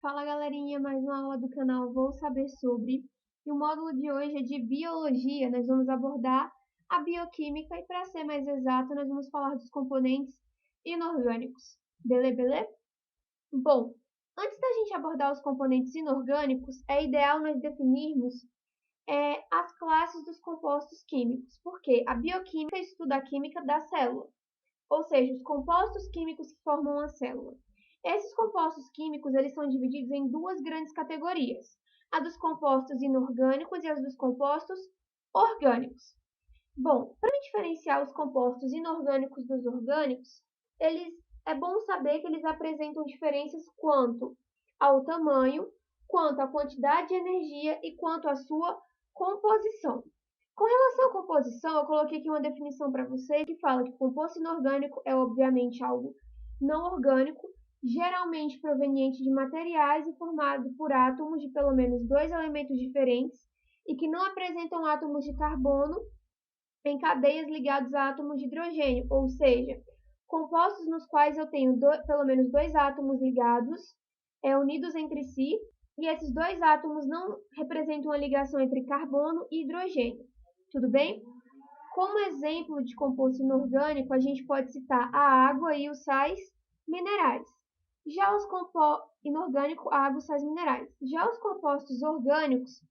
Fala galerinha, mais uma aula do canal Vou Saber Sobre. E o módulo de hoje é de Biologia. Nós vamos abordar a bioquímica e, para ser mais exato, nós vamos falar dos componentes inorgânicos. Beleza? Bom, antes da gente abordar os componentes inorgânicos, é ideal nós definirmos as classes dos compostos químicos, porque a bioquímica estuda a química da célula, ou seja, os compostos químicos que formam a célula. Esses compostos químicos eles são divididos em duas grandes categorias, a dos compostos inorgânicos e as dos compostos orgânicos. Bom, para diferenciar os compostos inorgânicos dos orgânicos, é bom saber que eles apresentam diferenças quanto ao tamanho, quanto à quantidade de energia e quanto à sua composição. Com relação à composição, eu coloquei aqui uma definição para vocês que fala que o composto inorgânico é obviamente algo não orgânico, geralmente proveniente de materiais e formado por átomos de pelo menos dois elementos diferentes e que não apresentam átomos de carbono em cadeias ligados a átomos de hidrogênio, ou seja, compostos nos quais eu tenho pelo menos dois átomos ligados, unidos entre si, e esses dois átomos não representam a ligação entre carbono e hidrogênio. Tudo bem? Como exemplo de composto inorgânico, a gente pode citar a água e os sais minerais. Já os compostos inorgânicos, água e sais minerais. Já os compostos orgânicos,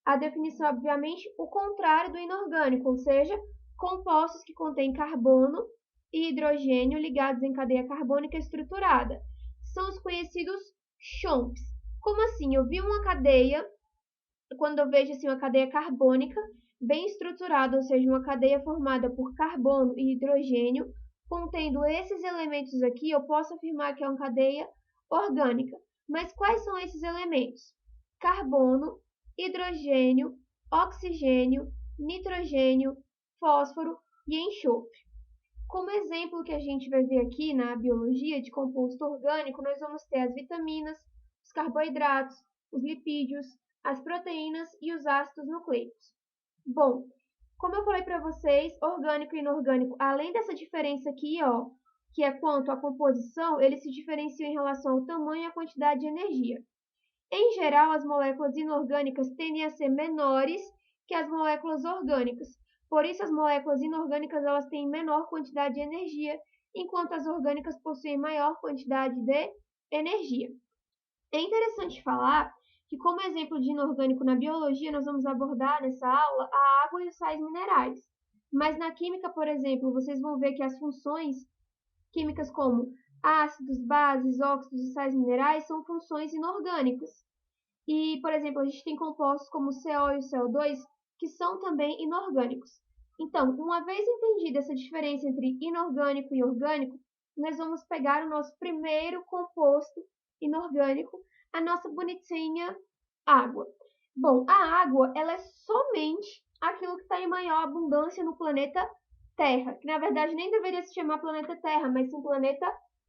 a definição é obviamente o contrário do inorgânico, ou seja, compostos que contêm carbono e hidrogênio ligados em cadeia carbônica estruturada. São os conhecidos chomps. Como assim? Eu vi uma cadeia, quando eu vejo assim, uma cadeia carbônica bem estruturada, ou seja, uma cadeia formada por carbono e hidrogênio, contendo esses elementos aqui, eu posso afirmar que é uma cadeia orgânica. Mas quais são esses elementos? Carbono, hidrogênio, oxigênio, nitrogênio, fósforo e enxofre. Como exemplo que a gente vai ver aqui na biologia de composto orgânico, nós vamos ter as vitaminas, os carboidratos, os lipídios, as proteínas e os ácidos nucleicos. Bom, como eu falei para vocês, orgânico e inorgânico, além dessa diferença aqui, que é quanto à composição, eles se diferenciam em relação ao tamanho e à quantidade de energia. Em geral, as moléculas inorgânicas tendem a ser menores que as moléculas orgânicas. Por isso, as moléculas inorgânicas elas têm menor quantidade de energia, enquanto as orgânicas possuem maior quantidade de energia. É interessante falar que, como exemplo de inorgânico na biologia, nós vamos abordar nessa aula a água e os sais minerais. Mas na química, por exemplo, vocês vão ver que as funções químicas como ácidos, bases, óxidos e sais minerais são funções inorgânicas. E, por exemplo, a gente tem compostos como o CO e o CO2 que são também inorgânicos. Então, uma vez entendida essa diferença entre inorgânico e orgânico, nós vamos pegar o nosso primeiro composto inorgânico, a nossa bonitinha água. Bom, a água ela é somente aquilo que está em maior abundância no planeta Terra, que na verdade nem deveria se chamar planeta Terra, mas sim planeta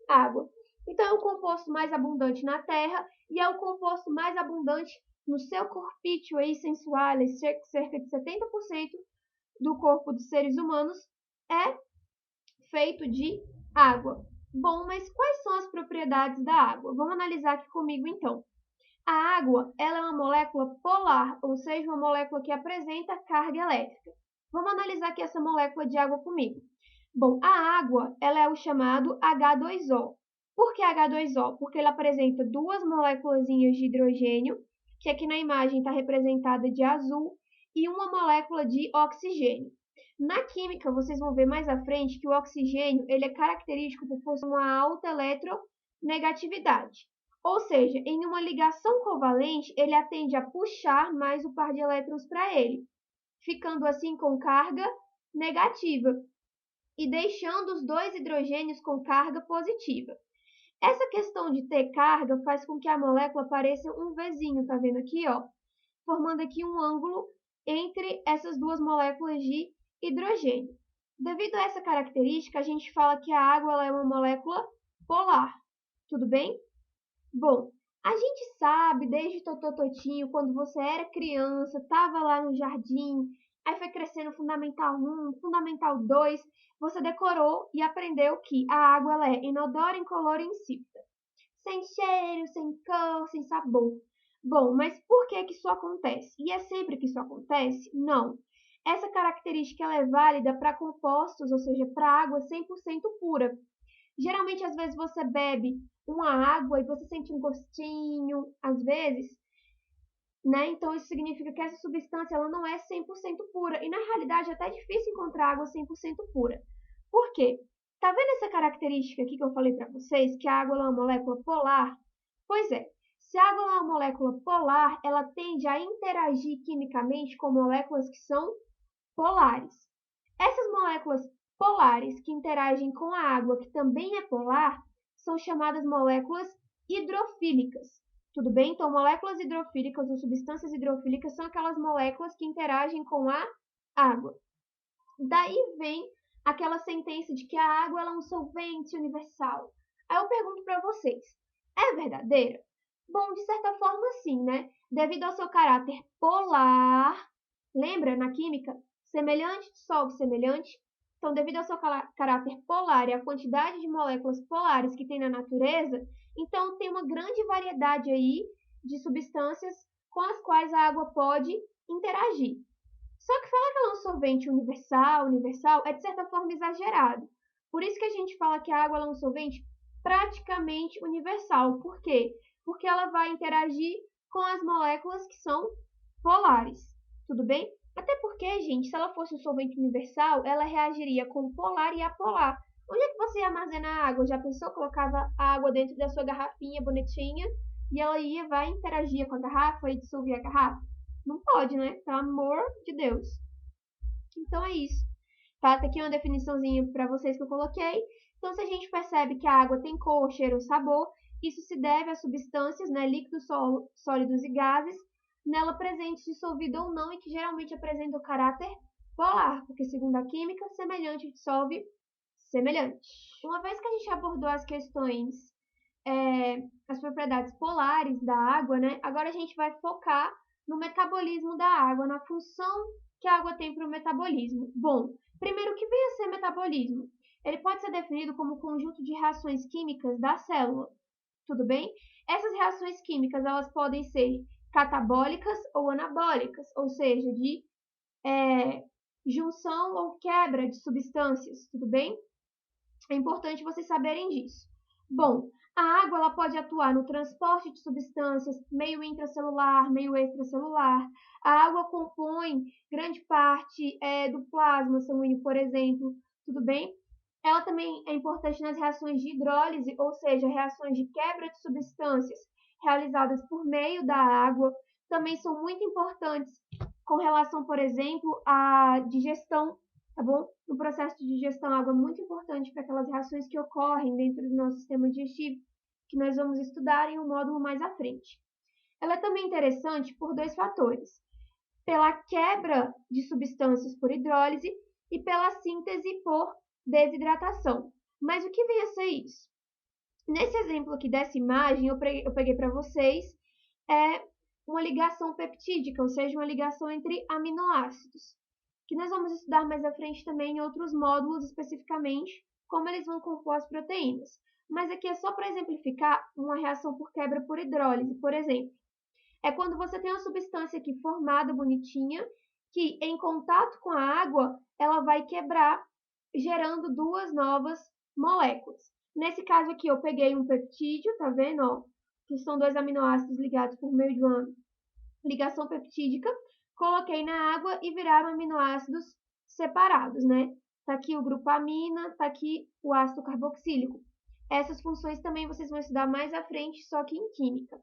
água. Então, é o composto mais abundante na Terra e é o composto mais abundante no seu corpício aí sensuais, cerca de 70% do corpo dos seres humanos é feito de água. Bom, mas quais são as propriedades da água? Vamos analisar aqui comigo então. A água ela é uma molécula polar, ou seja, uma molécula que apresenta carga elétrica. Vamos analisar aqui essa molécula de água comigo. Bom, a água ela é o chamado H2O. Por que H2O? Porque ele apresenta duas moléculas de hidrogênio, que aqui na imagem está representada de azul, e uma molécula de oxigênio. Na química, vocês vão ver mais à frente que o oxigênio ele é característico por possuir uma alta eletronegatividade. Ou seja, em uma ligação covalente, ele tende a puxar mais o par de elétrons para ele, ficando assim com carga negativa e deixando os dois hidrogênios com carga positiva. Essa questão de ter carga faz com que a molécula pareça um Vzinho, tá vendo aqui, formando aqui um ângulo entre essas duas moléculas de hidrogênio. Devido a essa característica, a gente fala que a água ela é uma molécula polar. Tudo bem? Bom, a gente sabe desde Tototinho, quando você era criança, estava lá no jardim, aí foi crescendo Fundamental 1, Fundamental 2, você decorou e aprendeu que a água ela é inodora, incolor e insípida. sem cheiro, sem cor, sem sabor. Bom, mas por que que isso acontece? E é sempre que isso acontece? Não. Essa característica ela é válida para compostos, ou seja, para água 100% pura. Geralmente, às vezes, você bebe uma água e você sente um gostinho, às vezes, né? Então, isso significa que essa substância ela não é 100% pura. E, na realidade, é até difícil encontrar água 100% pura. Por quê? Tá vendo essa característica aqui que eu falei para vocês, que a água é uma molécula polar? Pois é, se a água é uma molécula polar, ela tende a interagir quimicamente com moléculas que são polares. Essas moléculas polares que interagem com a água, que também é polar, são chamadas moléculas hidrofílicas. Tudo bem? Então, moléculas hidrofílicas ou substâncias hidrofílicas são aquelas moléculas que interagem com a água. Daí vem aquela sentença de que a água é um solvente universal. Aí eu pergunto para vocês, é verdadeira? Bom, de certa forma sim, né? Devido ao seu caráter polar, lembra na química? Semelhante dissolve semelhante. Então, devido ao seu caráter polar e a quantidade de moléculas polares que tem na natureza, então tem uma grande variedade aí de substâncias com as quais a água pode interagir. Só que falar que ela é um solvente universal, é de certa forma exagerado. Por isso que a gente fala que a água é um solvente praticamente universal. Por quê? Porque ela vai interagir com as moléculas que são polares. Tudo bem? Até porque, gente, se ela fosse um solvente universal, ela reagiria com polar e apolar. Onde é que você ia armazenar a água? Já pensou? Colocava a água dentro da sua garrafinha bonitinha e ela vai interagir com a garrafa e dissolver a garrafa? Não pode, né? Pelo amor de Deus. Então é isso. Tá? Tá aqui uma definiçãozinha para vocês que eu coloquei. Então, se a gente percebe que a água tem cor, cheiro, sabor, isso se deve a substâncias, né, líquidos, sólidos e gases, nela presentes, dissolvido ou não, e que geralmente apresentam caráter polar, porque segundo a química, semelhante dissolve semelhante. Uma vez que a gente abordou as questões, as propriedades polares da água, né, agora a gente vai focar no metabolismo da água, na função que a água tem para o metabolismo. Bom, primeiro, o que vem a ser metabolismo? Ele pode ser definido como conjunto de reações químicas da célula, tudo bem? Essas reações químicas, elas podem ser catabólicas ou anabólicas, ou seja, de junção ou quebra de substâncias, tudo bem? É importante vocês saberem disso. Bom, a água ela pode atuar no transporte de substâncias, meio intracelular, meio extracelular. A água compõe grande parte do plasma sanguíneo, por exemplo, tudo bem? Ela também é importante nas reações de hidrólise, ou seja, reações de quebra de substâncias realizadas por meio da água. Também são muito importantes com relação, por exemplo, à digestão, tá bom? No processo de digestão, a água é muito importante para aquelas reações que ocorrem dentro do nosso sistema digestivo, que nós vamos estudar em um módulo mais à frente. Ela é também interessante por dois fatores: pela quebra de substâncias por hidrólise e pela síntese por desidratação. Mas o que vem a ser isso? Nesse exemplo aqui dessa imagem, eu peguei para vocês uma ligação peptídica, ou seja, uma ligação entre aminoácidos, que nós vamos estudar mais à frente também em outros módulos, especificamente como eles vão compor as proteínas. Mas aqui é só para exemplificar uma reação por quebra por hidrólise, por exemplo. É quando você tem uma substância aqui formada, bonitinha, que em contato com a água, ela vai quebrar, gerando duas novas moléculas. Nesse caso aqui, eu peguei um peptídeo, tá vendo? Ó, que são dois aminoácidos ligados por meio de uma ligação peptídica, coloquei na água e viraram aminoácidos separados, né? Tá aqui o grupo amina, tá aqui o ácido carboxílico. Essas funções também vocês vão estudar mais à frente, só que em química.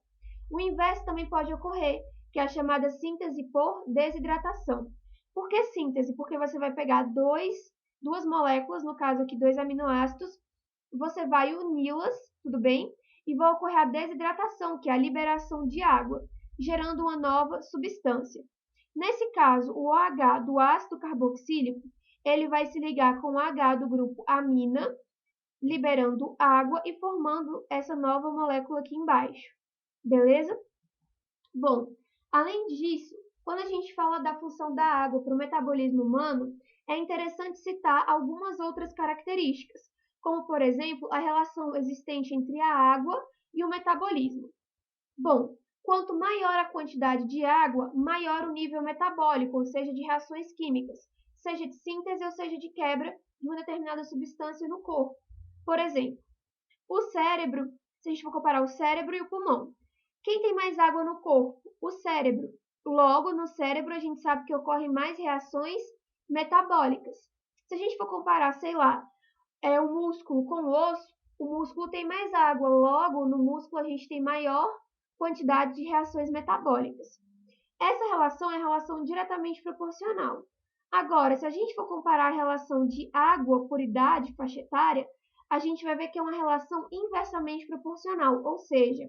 O inverso também pode ocorrer, que é a chamada síntese por desidratação. Por que síntese? Porque você vai pegar duas moléculas, no caso aqui dois aminoácidos, você vai uni-las, tudo bem? E vai ocorrer a desidratação, que é a liberação de água, gerando uma nova substância. Nesse caso, o OH do ácido carboxílico, ele vai se ligar com o H do grupo amina, liberando água e formando essa nova molécula aqui embaixo. Beleza? Bom, além disso, quando a gente fala da função da água para o metabolismo humano, é interessante citar algumas outras características, como, por exemplo, a relação existente entre a água e o metabolismo. Bom, quanto maior a quantidade de água, maior o nível metabólico, ou seja, de reações químicas, seja de síntese ou seja de quebra de uma determinada substância no corpo. Por exemplo, o cérebro, se a gente for comparar o cérebro e o pulmão, quem tem mais água no corpo? O cérebro. Logo, no cérebro, a gente sabe que ocorrem mais reações metabólicas. Se a gente for comparar, sei lá, o músculo com o osso, o músculo tem mais água. Logo, no músculo, a gente tem maior quantidade de reações metabólicas. Essa relação é relação diretamente proporcional. Agora, se a gente for comparar a relação de água por idade, faixa etária, a gente vai ver que é uma relação inversamente proporcional, ou seja,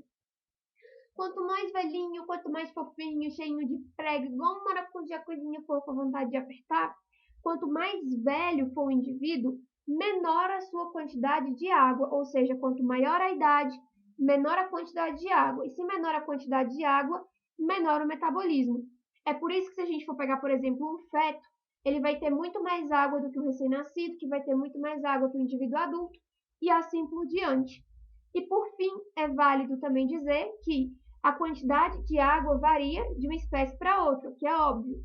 quanto mais velhinho, quanto mais fofinho, cheinho de prega, igual um maracujá, coisinha for com vontade de apertar, quanto mais velho for o indivíduo, menor a sua quantidade de água, ou seja, quanto maior a idade, menor a quantidade de água. E se menor a quantidade de água, menor o metabolismo. É por isso que se a gente for pegar, por exemplo, um feto, ele vai ter muito mais água do que o recém-nascido, que vai ter muito mais água que o indivíduo adulto, e assim por diante. E por fim, é válido também dizer que a quantidade de água varia de uma espécie para outra, o que é óbvio,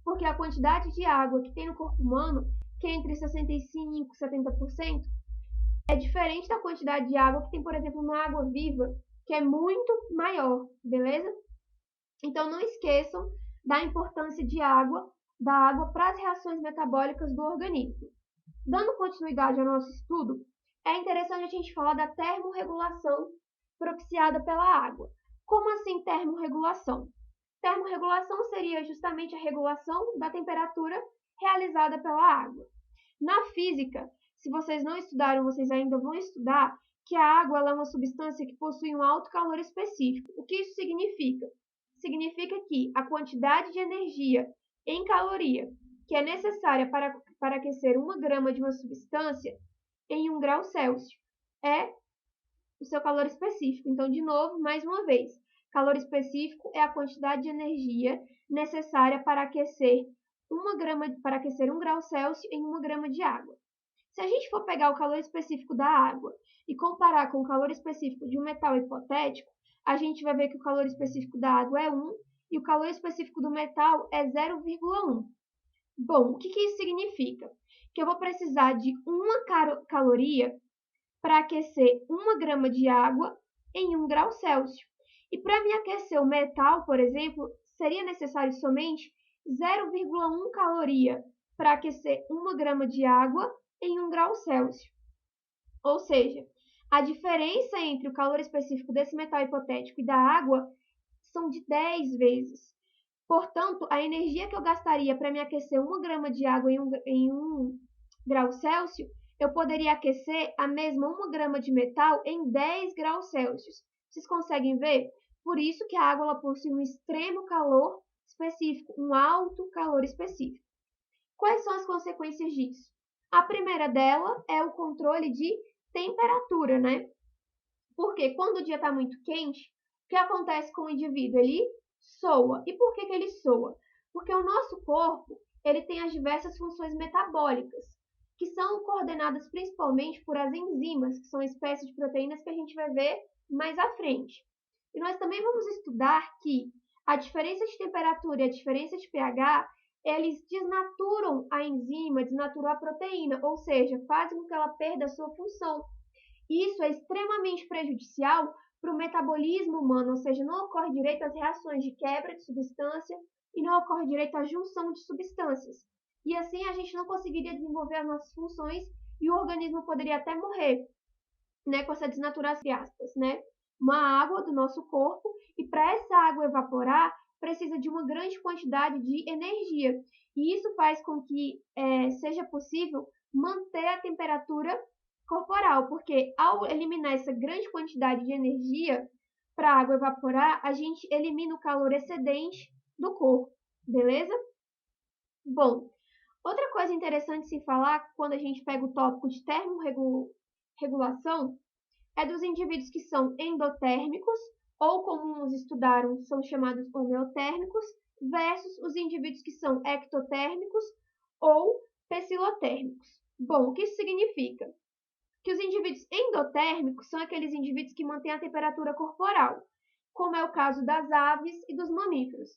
porque a quantidade de água que tem no corpo humano, que é entre 65% e 70%, é diferente da quantidade de água que tem, por exemplo, na água viva, que é muito maior, beleza? Então não esqueçam da importância da água para as reações metabólicas do organismo. Dando continuidade ao nosso estudo, é interessante a gente falar da termorregulação propiciada pela água. Como assim termorregulação? Termorregulação seria justamente a regulação da temperatura realizada pela água. Na física, se vocês não estudaram, vocês ainda vão estudar que a água é uma substância que possui um alto calor específico. O que isso significa? Significa que a quantidade de energia em caloria que é necessária para aquecer 1 grama de uma substância em 1 grau Celsius é o seu calor específico. Então, de novo, mais uma vez, calor específico é a quantidade de energia necessária para aquecer 1 grau Celsius em 1 grama de água. Se a gente for pegar o calor específico da água e comparar com o calor específico de um metal hipotético, a gente vai ver que o calor específico da água é 1 e o calor específico do metal é 0,1. Bom, o que isso significa? Que eu vou precisar de 1 caloria para aquecer 1 grama de água em 1 grau Celsius. E para me aquecer o metal, por exemplo, seria necessário somente 0,1 caloria para aquecer 1 grama de água em 1 grau Celsius. Ou seja, a diferença entre o calor específico desse metal hipotético e da água são de 10 vezes. Portanto, a energia que eu gastaria para me aquecer 1 grama de água em 1 grau Celsius, eu poderia aquecer a mesma 1 grama de metal em 10 graus Celsius. Vocês conseguem ver? Por isso que a água ela possui um extremo calor específico, um alto calor específico. Quais são as consequências disso? A primeira dela é o controle de temperatura, né? Porque quando o dia está muito quente, o que acontece com o indivíduo? Ele soa. E por que ele soa? Porque o nosso corpo ele tem as diversas funções metabólicas, que são coordenadas principalmente por as enzimas, que são espécies de proteínas que a gente vai ver mais à frente. E nós também vamos estudar que a diferença de temperatura e a diferença de pH, eles desnaturam a enzima, desnaturam a proteína, ou seja, fazem com que ela perda a sua função. Isso é extremamente prejudicial para o metabolismo humano, ou seja, não ocorre direito às reações de quebra de substância e não ocorre direito à junção de substâncias. E assim a gente não conseguiria desenvolver as nossas funções e o organismo poderia até morrer, né, com essa desnaturação, aspas, né? Uma água do nosso corpo e para essa água evaporar precisa de uma grande quantidade de energia e isso faz com que seja possível manter a temperatura corporal, porque ao eliminar essa grande quantidade de energia para a água evaporar, a gente elimina o calor excedente do corpo, beleza? Bom, outra coisa interessante de se falar quando a gente pega o tópico de termorregulação é dos indivíduos que são endotérmicos, ou como uns estudaram, são chamados homeotérmicos, versus os indivíduos que são ectotérmicos ou pecilotérmicos. Bom, o que isso significa? que os indivíduos endotérmicos são aqueles indivíduos que mantêm a temperatura corporal, como é o caso das aves e dos mamíferos.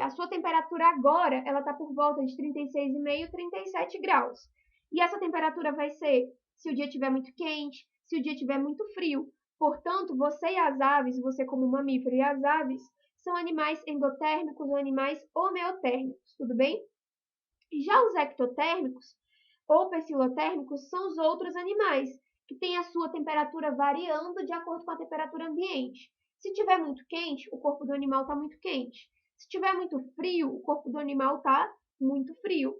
A sua temperatura agora, ela está por volta de 36,5, 37 graus. E essa temperatura vai ser se o dia estiver muito quente, se o dia estiver muito frio. Portanto, você e as aves, você como mamífero e as aves, são animais endotérmicos ou animais homeotérmicos, tudo bem? Já os ectotérmicos ou pecilotérmicos são os outros animais, que têm a sua temperatura variando de acordo com a temperatura ambiente. Se estiver muito quente, o corpo do animal está muito quente. Se estiver muito frio, o corpo do animal está muito frio.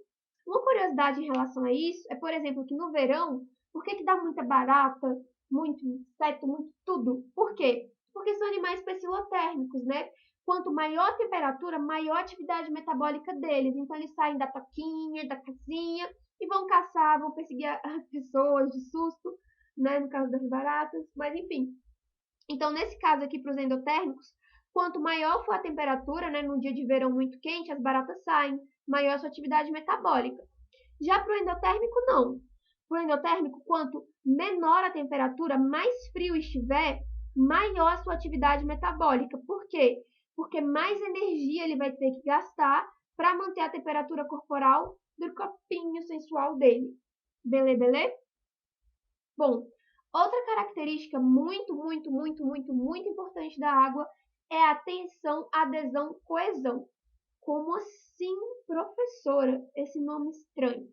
Uma curiosidade em relação a isso é, por exemplo, que no verão, por que dá muita barata, muito inseto, muito tudo? Por quê? Porque são animais pecilotérmicos, né? Quanto maior a temperatura, maior a atividade metabólica deles. Então, eles saem da toquinha, da casinha e vão caçar, vão perseguir as pessoas de susto, né? No caso das baratas, mas enfim. Então, nesse caso aqui, para os endotérmicos, quanto maior for a temperatura, né? No dia de verão muito quente, as baratas saem, maior a sua atividade metabólica. Já para o endotérmico, não. Para o endotérmico, quanto menor a temperatura, mais frio estiver, maior a sua atividade metabólica. Por quê? Porque mais energia ele vai ter que gastar para manter a temperatura corporal do corpinho sensual dele. Belê? Bom, outra característica muito importante da água é a tensão, adesão, coesão. Como assim, professora? Esse nome estranho.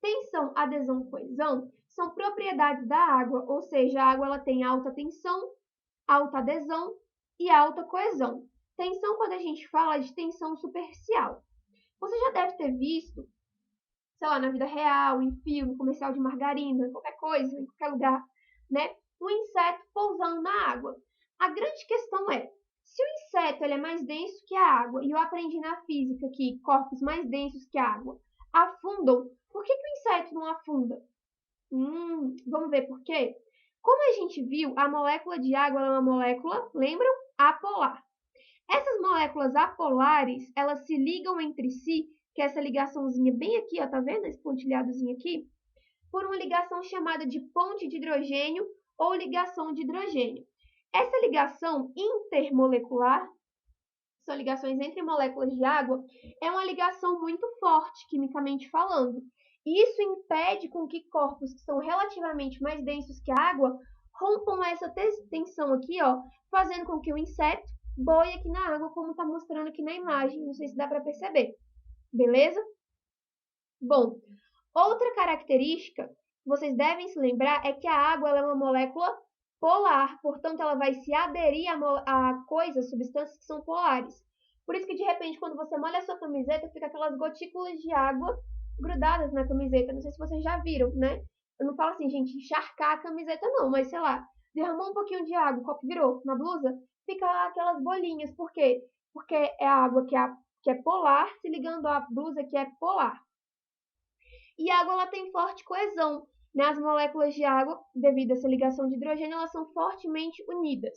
Tensão, adesão, coesão são propriedades da água, ou seja, a água ela tem alta tensão, alta adesão e alta coesão. Tensão, quando a gente fala de tensão superficial. Você já deve ter visto, sei lá, na vida real, em filme, comercial de margarina, qualquer coisa, em qualquer lugar, né? Um inseto pousando na água. A grande questão é, se o inseto ele é mais denso que a água, e eu aprendi na física que corpos mais densos que a água afundam, por que o inseto não afunda? Vamos ver por quê? Como a gente viu, a molécula de água é uma molécula, lembram? Apolar. Essas moléculas apolares, elas se ligam entre si, que é essa ligaçãozinha bem aqui, ó, tá vendo esse pontilhadozinho aqui? Por uma ligação chamada de ponte de hidrogênio ou ligação de hidrogênio. Essa ligação intermolecular, são ligações entre moléculas de água, é uma ligação muito forte, quimicamente falando. Isso impede com que corpos que são relativamente mais densos que a água rompam essa tensão aqui, ó, fazendo com que o inseto boie aqui na água, como está mostrando aqui na imagem. Não sei se dá para perceber. Beleza? Bom, outra característica que vocês devem se lembrar é que a água ela é uma molécula polar, portanto, ela vai se aderir a coisas, substâncias que são polares. Por isso que, de repente, quando você molha a sua camiseta, fica aquelas gotículas de água grudadas na camiseta. Não sei se vocês já viram, né? Eu não falo assim, gente, encharcar a camiseta não, mas sei lá, derramou um pouquinho de água, o copo virou na blusa, fica lá aquelas bolinhas. Por quê? Porque é a água que é polar se ligando à blusa que é polar. E a água ela tem forte coesão. Né? As moléculas de água, devido a essa ligação de hidrogênio, elas são fortemente unidas.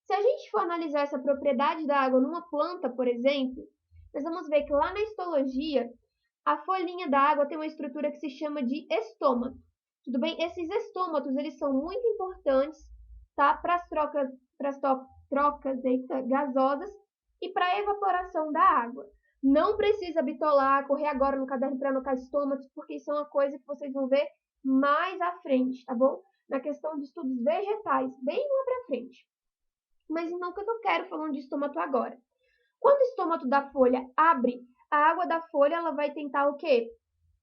Se a gente for analisar essa propriedade da água numa planta, por exemplo, nós vamos ver que lá na histologia, a folhinha da água tem uma estrutura que se chama de estômato. Tudo bem? Esses estômatos, eles são muito importantes, tá? Para as trocas gasosas e para a evaporação da água. Não precisa bitolar, correr agora no caderno para anotar estômatos, porque isso é uma coisa que vocês vão ver mais à frente, tá bom? Na questão de estudos vegetais, bem lá para frente. Mas não que eu quero falando de estômato agora. Quando o estômato da folha abre, a água da folha ela vai tentar o quê?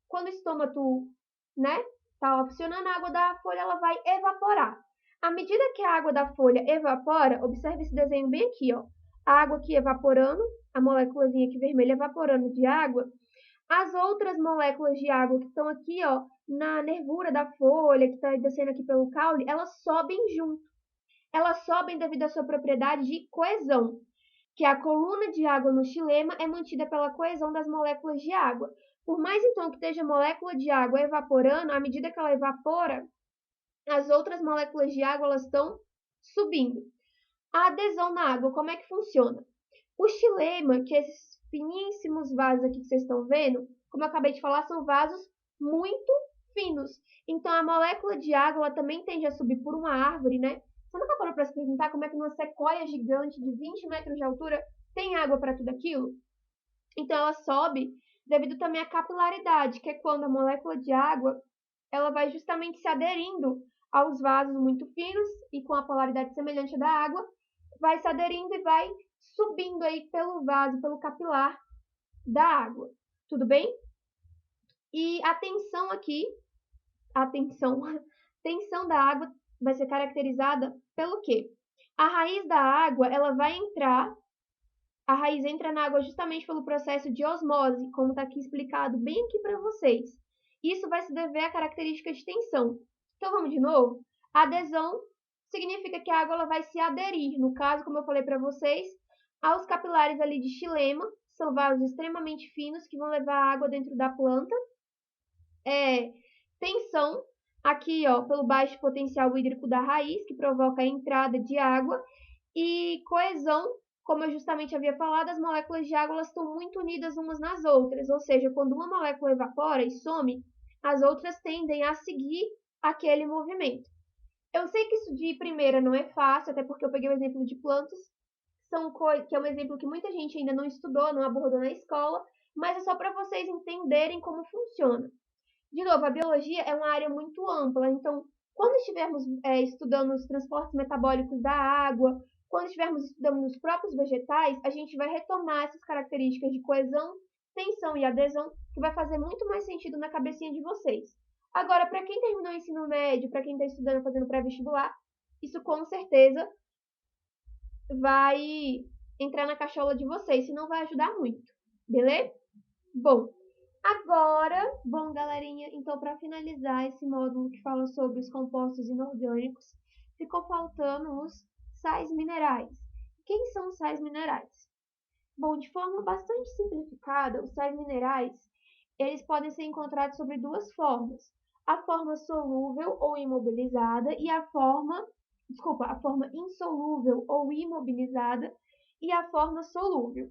Quando o estômato, né, tá funcionando, a água da folha ela vai evaporar. À medida que a água da folha evapora, observe esse desenho bem aqui, ó. A água aqui evaporando, a moléculazinha aqui vermelha evaporando de água. As outras moléculas de água que estão aqui, ó, na nervura da folha, que está descendo aqui pelo caule, elas sobem junto. Elas sobem devido à sua propriedade de coesão, que a coluna de água no xilema é mantida pela coesão das moléculas de água. Por mais então que esteja a molécula de água evaporando, à medida que ela evapora, as outras moléculas de água elas estão subindo. A adesão na água, como é que funciona? O xilema, que é esses finíssimos vasos aqui que vocês estão vendo, como eu acabei de falar, são vasos muito finos. Então, a molécula de água ela também tende a subir por uma árvore, né? Você nunca parou para se perguntar como é que uma sequoia gigante de 20 metros de altura tem água para tudo aquilo? Então, ela sobe devido também à capilaridade, que é quando a molécula de água ela vai justamente se aderindo aos vasos muito finos e com a polaridade semelhante à da água, vai se aderindo e vai subindo aí pelo vaso, pelo capilar da água. Tudo bem? E a tensão aqui, a tensão, tensão da água vai ser caracterizada pelo quê? A raiz da água, ela vai entrar, a raiz entra na água justamente pelo processo de osmose, como está aqui explicado bem aqui para vocês. Isso vai se dever à característica de tensão. Então vamos de novo? A adesão significa que a água ela vai se aderir, no caso, como eu falei para vocês, aos capilares ali de xilema, são vasos extremamente finos que vão levar a água dentro da planta. Tensão, aqui ó, pelo baixo potencial hídrico da raiz, que provoca a entrada de água, e coesão, como eu justamente havia falado, as moléculas de água elas estão muito unidas umas nas outras, ou seja, quando uma molécula evapora e some, as outras tendem a seguir aquele movimento. Eu sei que isso de primeira não é fácil, até porque eu peguei o exemplo de plantas, que é um exemplo que muita gente ainda não estudou, não abordou na escola, mas é só para vocês entenderem como funciona. De novo, a biologia é uma área muito ampla, então, quando estivermos estudando os transportes metabólicos da água, quando estivermos estudando os próprios vegetais, a gente vai retomar essas características de coesão, tensão e adesão, que vai fazer muito mais sentido na cabecinha de vocês. Agora, para quem terminou o ensino médio, para quem está estudando, fazendo pré-vestibular, isso com certeza vai entrar na cachola de vocês, senão vai ajudar muito, beleza? Bom, bom, galerinha, então para finalizar esse módulo que fala sobre os compostos inorgânicos, ficou faltando os sais minerais. Quem são os sais minerais? Bom, de forma bastante simplificada, os sais minerais, eles podem ser encontrados sobre duas formas. A forma solúvel ou imobilizada e a forma insolúvel ou imobilizada e a forma solúvel.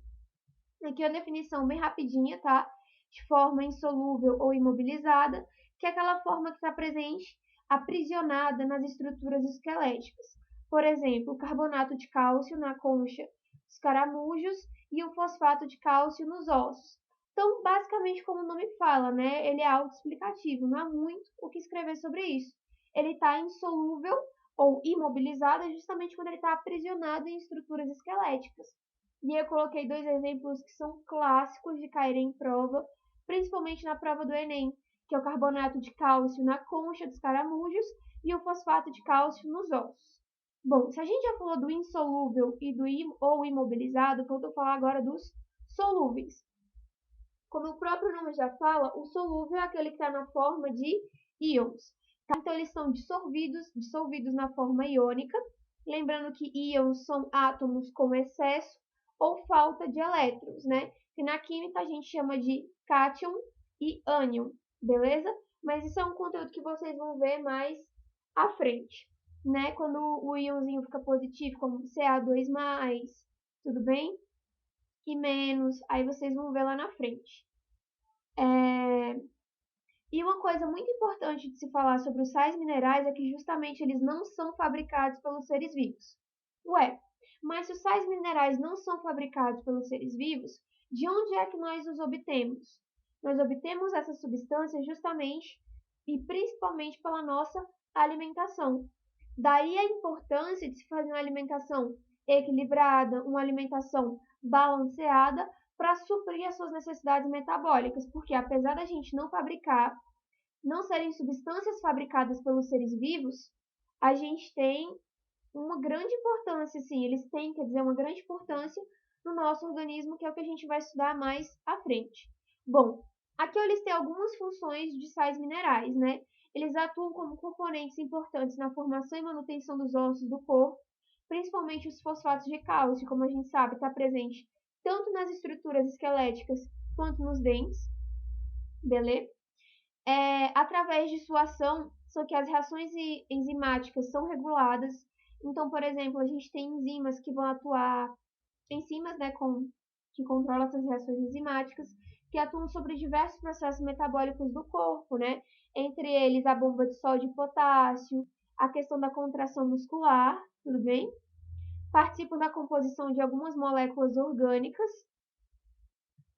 Aqui é a definição bem rapidinha, tá? De forma insolúvel ou imobilizada, que é aquela forma que está presente aprisionada nas estruturas esqueléticas. Por exemplo, o carbonato de cálcio na concha dos caramujos e o fosfato de cálcio nos ossos. Então, basicamente, como o nome fala, né? Ele é autoexplicativo, não há muito o que escrever sobre isso. Ele está insolúvel ou imobilizado justamente quando ele está aprisionado em estruturas esqueléticas. E eu coloquei dois exemplos que são clássicos de caírem em prova, principalmente na prova do Enem, que é o carbonato de cálcio na concha dos caramujos e o fosfato de cálcio nos ossos. Bom, se a gente já falou do insolúvel e do ou imobilizado, falta falar agora dos solúveis. Como o próprio nome já fala, o solúvel é aquele que está na forma de íons. Tá? Então, eles são dissolvidos na forma iônica. Lembrando que íons são átomos com excesso ou falta de elétrons, né? Que na química a gente chama de cátion e ânion, beleza? Mas isso é um conteúdo que vocês vão ver mais à frente, né? Quando o íonzinho fica positivo, como Ca2+, tudo bem? E menos, aí vocês vão ver lá na frente. E uma coisa muito importante de se falar sobre os sais minerais é que justamente eles não são fabricados pelos seres vivos. Ué, mas se os sais minerais não são fabricados pelos seres vivos, de onde é que nós os obtemos? Nós obtemos essas substâncias justamente e principalmente pela nossa alimentação. Daí a importância de se fazer uma alimentação equilibrada, uma alimentação balanceada para suprir as suas necessidades metabólicas, porque apesar da gente não serem substâncias fabricadas pelos seres vivos, a gente tem uma grande importância, sim, eles têm, quer dizer, uma grande importância no nosso organismo, que é o que a gente vai estudar mais à frente. Bom, aqui eu listei algumas funções de sais minerais, né? Eles atuam como componentes importantes na formação e manutenção dos ossos do corpo, principalmente os fosfatos de cálcio, como a gente sabe, está presente tanto nas estruturas esqueléticas quanto nos dentes, beleza? Através de sua ação, só que as reações enzimáticas são reguladas. Então, por exemplo, a gente tem enzimas que vão atuar, enzimas, né, que controlam essas reações enzimáticas, que atuam sobre diversos processos metabólicos do corpo, né? entre eles a bomba de sódio e potássio, a questão da contração muscular, tudo bem? Participam da composição de algumas moléculas orgânicas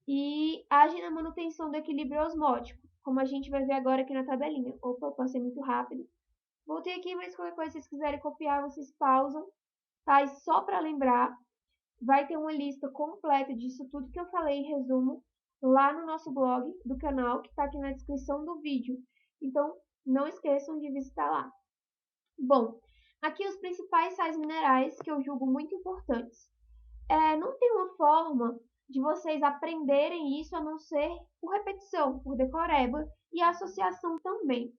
e agem na manutenção do equilíbrio osmótico, como a gente vai ver agora aqui na tabelinha. Opa, eu passei muito rápido. Voltei aqui, mas qualquer coisa que vocês quiserem copiar, vocês pausam, tá? E só para lembrar, vai ter uma lista completa disso tudo que eu falei em resumo lá no nosso blog do canal, que está aqui na descrição do vídeo. Então, não esqueçam de visitar lá. Bom, aqui os principais sais minerais que eu julgo muito importantes. Não tem uma forma de vocês aprenderem isso a não ser por repetição, por decoreba e associação também.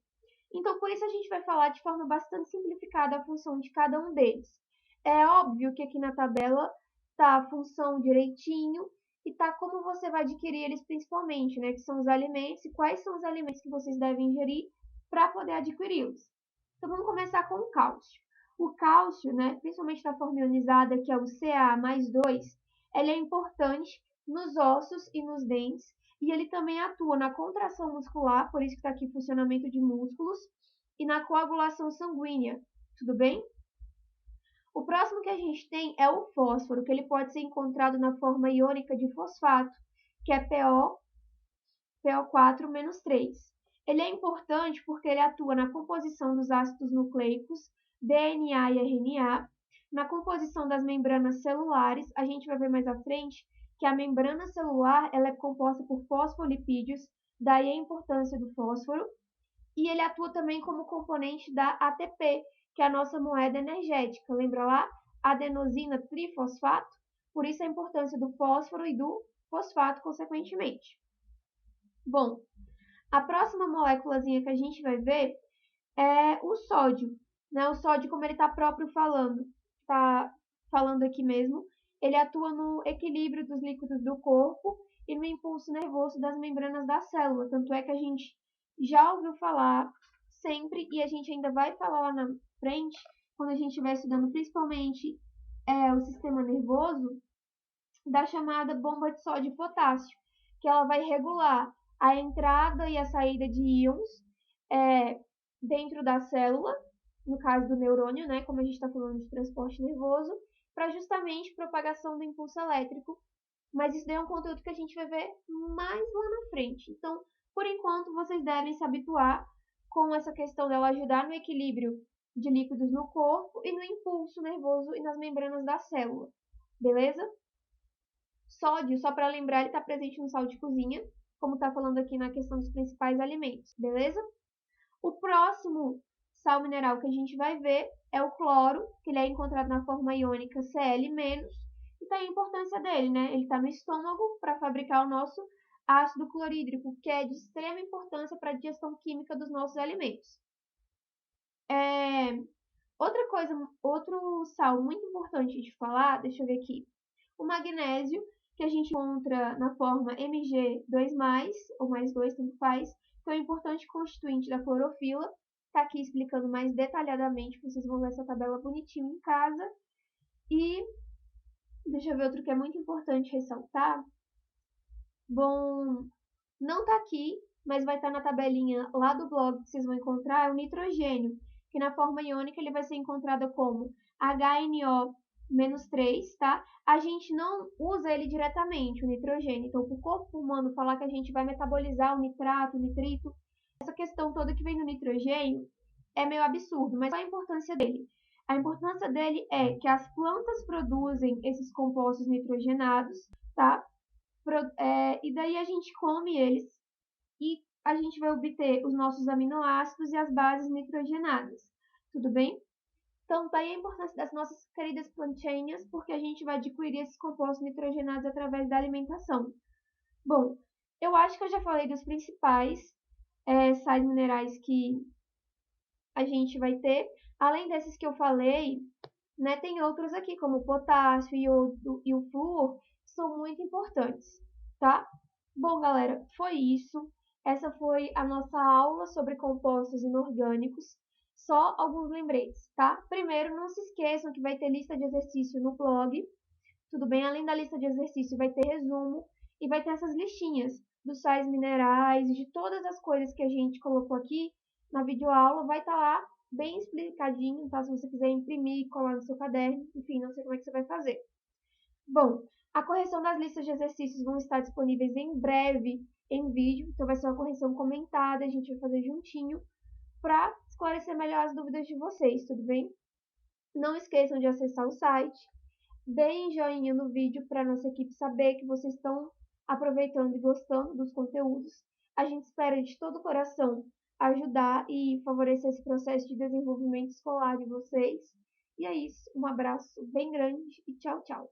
Então, por isso a gente vai falar de forma bastante simplificada a função de cada um deles. É óbvio que aqui na tabela está a função direitinho e está como você vai adquirir eles principalmente, né? Que são os alimentos e quais são os alimentos que vocês devem ingerir para poder adquiri-los. Então, vamos começar com o cálcio. O cálcio, né, principalmente na forma ionizada, que é o Ca+2, ele é importante nos ossos e nos dentes, e ele também atua na contração muscular, por isso que está aqui funcionamento de músculos, e na coagulação sanguínea, tudo bem? O próximo que a gente tem é o fósforo, que ele pode ser encontrado na forma iônica de fosfato, que é PO4-3. Ele é importante porque ele atua na composição dos ácidos nucleicos, DNA e RNA, na composição das membranas celulares. A gente vai ver mais à frente que a membrana celular ela é composta por fosfolipídios, daí a importância do fósforo. E ele atua também como componente da ATP, que é a nossa moeda energética. Lembra lá? Adenosina trifosfato? Por isso a importância do fósforo e do fosfato, consequentemente. Bom, a próxima moléculazinha que a gente vai ver é o sódio. Né? O sódio, como ele está próprio falando, está falando aqui mesmo, ele atua no equilíbrio dos líquidos do corpo e no impulso nervoso das membranas da célula. Tanto é que a gente já ouviu falar sempre, e a gente ainda vai falar lá na frente, quando a gente estiver estudando principalmente o sistema nervoso, da chamada bomba de sódio e potássio, que ela vai regular a entrada e a saída de íons dentro da célula, no caso do neurônio, né, como a gente está falando de transporte nervoso, para justamente propagação do impulso elétrico. Mas isso daí é um conteúdo que a gente vai ver mais lá na frente. Então, por enquanto, vocês devem se habituar com essa questão dela ajudar no equilíbrio de líquidos no corpo e no impulso nervoso e nas membranas da célula. Beleza? Sódio, só para lembrar, ele está presente no sal de cozinha, como está falando aqui na questão dos principais alimentos, beleza? O próximo sal mineral que a gente vai ver é o cloro, que ele é encontrado na forma iônica Cl-, e tá a importância dele, né? Ele está no estômago para fabricar o nosso ácido clorídrico, que é de extrema importância para a digestão química dos nossos alimentos. Outra coisa, outro sal muito importante de falar, deixa eu ver aqui, o magnésio, que a gente encontra na forma Mg2+, ou mais 2, tanto faz, que é um importante constituinte da clorofila. Está aqui explicando mais detalhadamente, vocês vão ver essa tabela bonitinho em casa. E deixa eu ver outro que é muito importante ressaltar. Bom, não está aqui, mas vai estar na tabelinha lá do blog que vocês vão encontrar, é o nitrogênio, que na forma iônica ele vai ser encontrado como HNO-3, tá? A gente não usa ele diretamente, o nitrogênio. Então, para o corpo humano falar que a gente vai metabolizar o nitrato, o nitrito, essa questão toda que vem no nitrogênio é meio absurdo, mas qual a importância dele? A importância dele é que as plantas produzem esses compostos nitrogenados, tá? E daí a gente come eles e a gente vai obter os nossos aminoácidos e as bases nitrogenadas, tudo bem? Então, daí a importância das nossas queridas plantinhas, porque a gente vai adquirir esses compostos nitrogenados através da alimentação. Bom, eu acho que eu já falei dos principais sais minerais que a gente vai ter. Além desses que eu falei, né, tem outros aqui, como o potássio, iodo e o flúor, que são muito importantes, tá? Bom, galera, foi isso. Essa foi a nossa aula sobre compostos inorgânicos. Só alguns lembretes, tá? Primeiro, não se esqueçam que vai ter lista de exercício no blog. Tudo bem? Além da lista de exercício, vai ter resumo e vai ter essas listinhas dos sais minerais, de todas as coisas que a gente colocou aqui na videoaula, vai estar lá bem explicadinho, tá? Se você quiser imprimir e colar no seu caderno, enfim, não sei como é que você vai fazer. Bom, a correção das listas de exercícios vão estar disponíveis em breve em vídeo, então vai ser uma correção comentada, a gente vai fazer juntinho para esclarecer melhor as dúvidas de vocês, tudo bem? Não esqueçam de acessar o site, deem joinha no vídeo para nossa equipe saber que vocês estão aproveitando e gostando dos conteúdos. A gente espera de todo o coração ajudar e favorecer esse processo de desenvolvimento escolar de vocês. E é isso, um abraço bem grande e tchau, tchau!